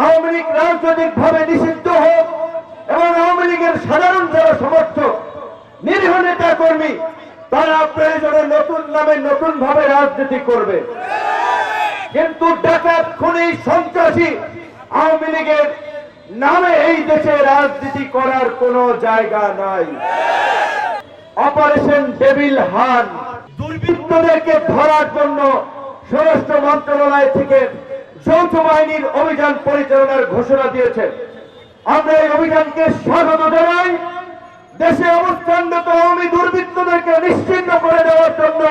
আওয়ামী লীগ রাজনৈতিকভাবে নিষিদ্ধ হোক এবং আওয়ামী লীগের সাধারণ যারা সমর্থক নিরীহ নেতা কর্মী তারা প্রয়োজনে নতুন নামে নতুন ভাবে রাজনীতি করবে, কিন্তু ডাকাত খুনি সন্ত্রাসী আওয়ামী লীগের নামে এই দেশে রাজনীতি করার কোনো জায়গা নাই। অপারেশন ডেভিল হান্ট, দুর্বৃত্তদেরকে ধরার জন্য স্বরাষ্ট্র মন্ত্রণালয় থেকে যৌথ বাহিনীর অভিযান পরিচালনার ঘোষণা দিয়েছে। আমরা এই অভিযানকে স্বাগত জানাই। দেশে অবস্থানরত আওয়ামী দুর্বৃত্তদেরকে নিশ্চিহ্ন করে দেওয়ার জন্য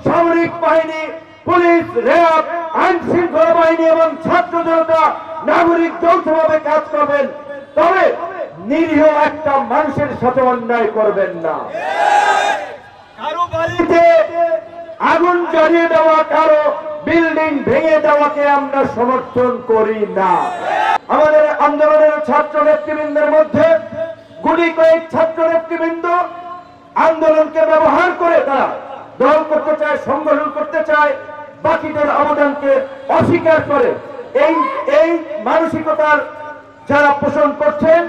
সামরিক বাহিনী, পুলিশ, র্যাব, আইন শৃঙ্খলা বাহিনী এবং ছাত্র জনতা, নাগরিক যৌথভাবে কাজ করবেন। তবে নিরীহ একটা মানুষের সাথে অন্যায় করবেন না। কারো বাড়িতে আগুন জ্বালিয়ে দেওয়া, কারো বিল্ডিং ভেঙে দেওয়াকে আমরা সমর্থন করি না। আমাদের আন্দোলনের ছাত্র নেতৃবৃন্দের মধ্যে গুলি কয়েক ছাত্র নেতৃবৃন্দ আন্দোলনকে ব্যবহার করে তারা দল করতে চায়, সংগঠন করতে চায়, বাকিদের অবদানকে অস্বীকার করে। এই মানসিকতার যারা পোষণ করছেন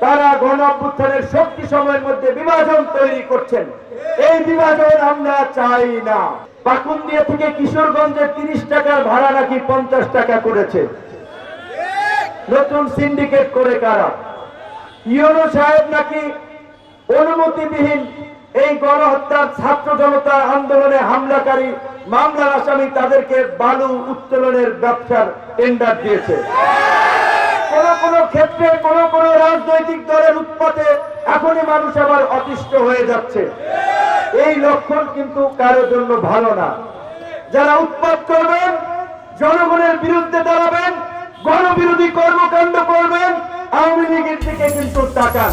তারা গণ অভ্যুত্থানের শক্তি সময়ের মধ্যে বিভাজন তৈরি করছেন। এই বিভাজন আমরা চাই না। পাকুন্দিয়া থেকে কিশোরগঞ্জে 30 টাকার ভাড়া নাকি 50 টাকা করেছে, নতুন সিন্ডিকেট করে কারা? ইউনো সাহেব নাকি অনুমতিবিহীন এই গণহত্যার ছাত্র জনতার আন্দোলনে হামলাকারী মামলার আসামি তাদেরকে বালু উত্তোলনের ব্যবসার টেন্ডার দিয়েছে। কোন কোন ক্ষেত্রে কোন কোন রাজনৈতিক দলের উৎপাতে এখনই মানুষ আবার অতিষ্ঠ হয়ে যাচ্ছে। এই লক্ষণ কিন্তু কারোর জন্য ভালো না। যারা উৎপাত করবেন, জনগণের বিরুদ্ধে দাঁড়াবেন, গণবিরোধী কর্মকাণ্ড করবেন, আওয়ামী লীগের দিকে কিন্তু তাকান।